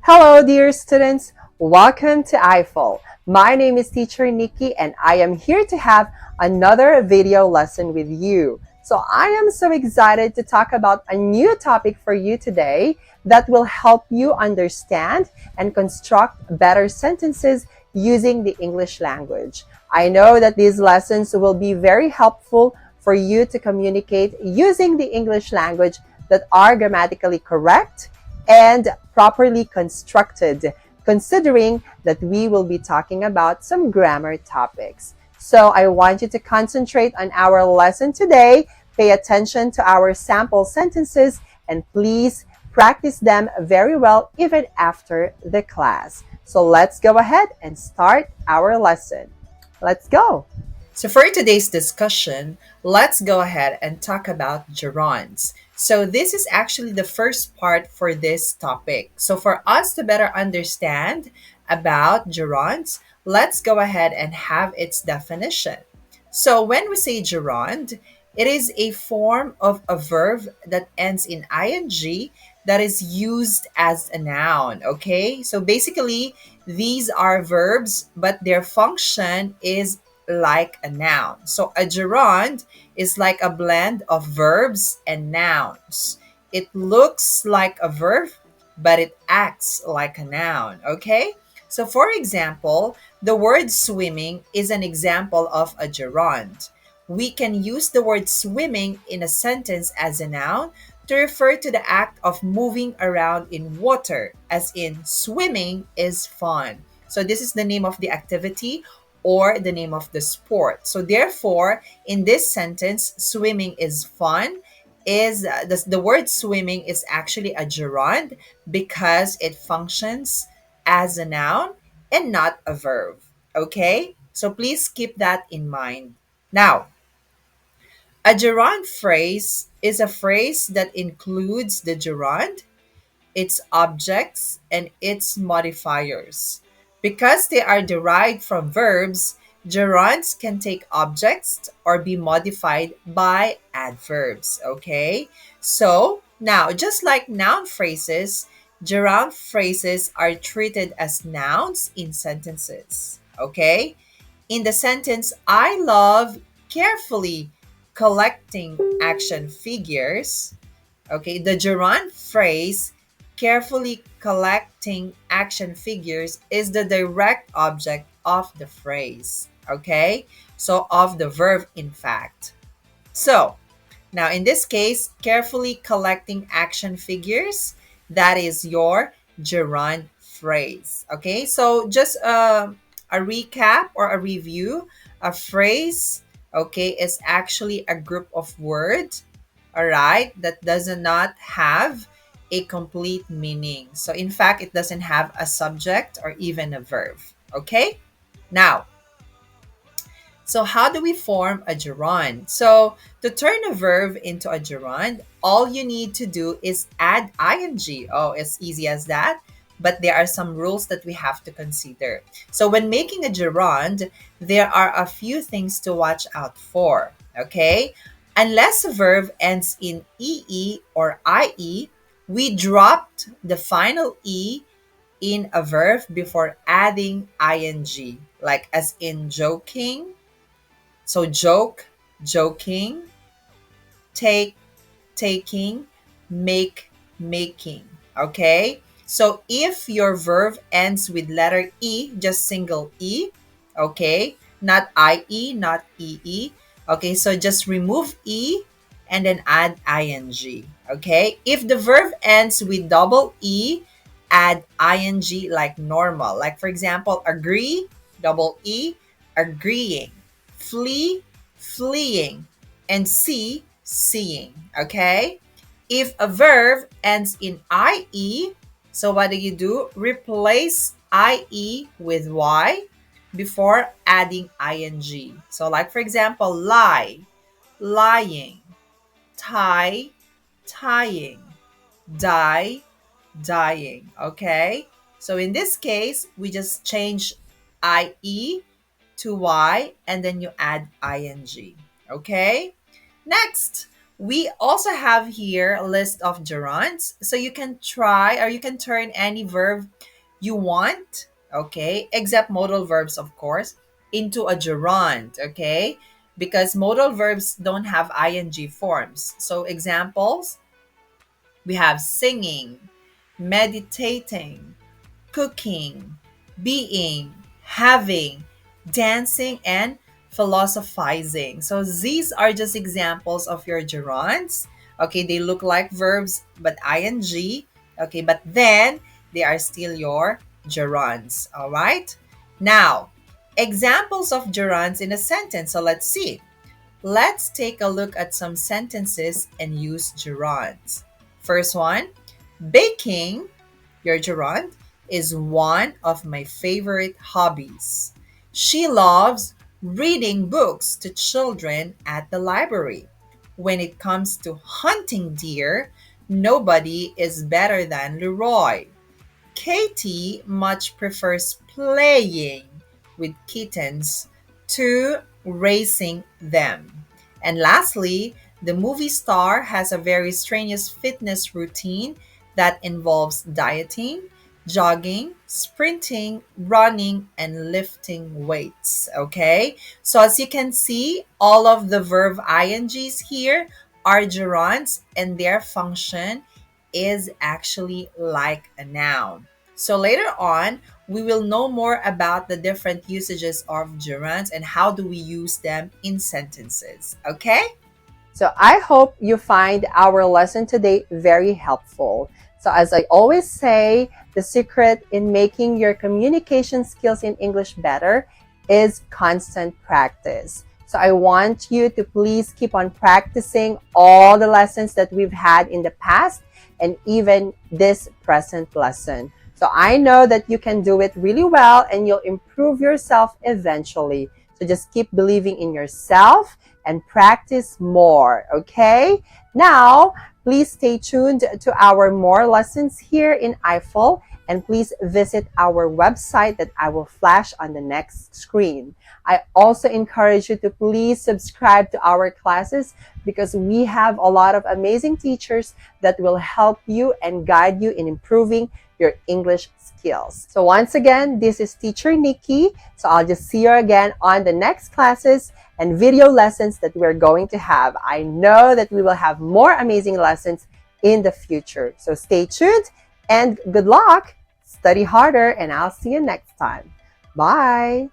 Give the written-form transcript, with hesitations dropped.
Hello, dear students. Welcome to I-Fal. My name is Teacher Nikki, and I am here to have another video lesson with you. So I am so excited to talk about a new topic for you today that will help you understand and construct better sentences using the English language. I know that these lessons will be very helpful for you to communicate using the English language that are grammatically correct and properly constructed, considering that we will be talking about some grammar topics. So I want you to concentrate on our lesson today, pay attention to our sample sentences, and please practice them very well even after the class. So let's go ahead and start our lesson. Let's go. So, for today's discussion, let's go ahead and talk about gerunds. So, this is actually the first part for this topic. So, for us to better understand about gerunds, let's go ahead and have its definition. So, when we say gerund, it is a form of a verb that ends in ing that is used as a noun. Okay, so basically, these are verbs, but their function is like a noun. So a gerund is like a blend of verbs and nouns. It looks like a verb, but it acts like a noun. Okay? So, for example, the word swimming is an example of a gerund. We can use the word swimming in a sentence as a noun to refer to the act of moving around in water, as in swimming is fun. So, this is the name of the activity or the name of the sport. So, therefore, in this sentence, swimming is fun. The word swimming is actually a gerund because it functions as a noun and not a verb. Okay? So please keep that in mind. Now, a gerund phrase is a phrase that includes the gerund, its objects, and its modifiers. Because they are derived from verbs, gerunds can take objects or be modified by adverbs. Okay? So, now, just like noun phrases, gerund phrases are treated as nouns in sentences. Okay? In the sentence, I love carefully collecting action figures. Okay, the gerund phrase, carefully collecting action figures, is the direct object of the phrase. Okay, so of the verb, in fact. So, now in this case, carefully collecting action figures, that is your gerund phrase. Okay, so just a recap or a review. A phrase, okay, is actually a group of words, all right, that does not have a complete meaning. So, in fact, it doesn't have a subject or even a verb. Okay? Now, so how do we form a gerund? So, to turn a verb into a gerund, all you need to do is add ing. Oh, it's easy as that. But there are some rules that we have to consider. So, when making a gerund, there are a few things to watch out for. Okay? Unless a verb ends in ee or ie, we dropped the final e in a verb before adding ing, like as in joking. So joke, joking, take, taking, make, making. Okay? So if your verb ends with letter E, just single E, okay? Not IE, not EE. Okay, so just remove E and then add ing. Okay? If the verb ends with double E, add ing like normal. Like for example, agree, double E, agreeing. Flee, fleeing. And see, seeing. Okay? If a verb ends in IE, so what do? Replace IE with Y before adding ing. So, like for example, lie, lying, tie, tying, die, dying. Okay? So, in this case, we just change IE to Y and then you add ing. Okay? Next, We also have here a list of gerunds. So you can try or you can turn any verb you want, okay, except modal verbs, of course, into a gerund, okay? Because modal verbs don't have ing forms. So examples, we have singing, meditating, cooking, being, having, dancing, and philosophizing. So these are just examples of your gerunds. Okay, they look like verbs but ing. Okay, but then they are still your gerunds. All right. Now, examples of gerunds in a sentence. So let's see. Let's take a look at some sentences and use gerunds. First one, baking, your gerund, is one of my favorite hobbies. She loves reading books to children at the library. When it comes to hunting deer, nobody is better than Leroy. Katie much prefers playing with kittens to racing them. And lastly, the movie star has a very strenuous fitness routine that involves dieting, jogging, sprinting, running, and lifting weights. Okay? So, as you can see, all of the verb INGs here are gerunds and their function is actually like a noun. So later on, we will know more about the different usages of gerunds and how do we use them in sentences. Okay? So I hope you find our lesson today very helpful. So as I always say, the secret in making your communication skills in English better is constant practice. So I want you to please keep on practicing all the lessons that we've had in the past and even this present lesson. So I know that you can do it really well and you'll improve yourself eventually. So just keep believing in yourself and practice more, okay? Now, please stay tuned to our more lessons here in I-Fal and please visit our website that I will flash on the next screen. I also encourage you to please subscribe to our classes because we have a lot of amazing teachers that will help you and guide you in improving your English skills. So once again, this is Teacher Nikki. So I'll just see you again on the next classes and video lessons that we're going to have. I know that we will have more amazing lessons in the future. So stay tuned and good luck. Study harder and I'll see you next time. Bye.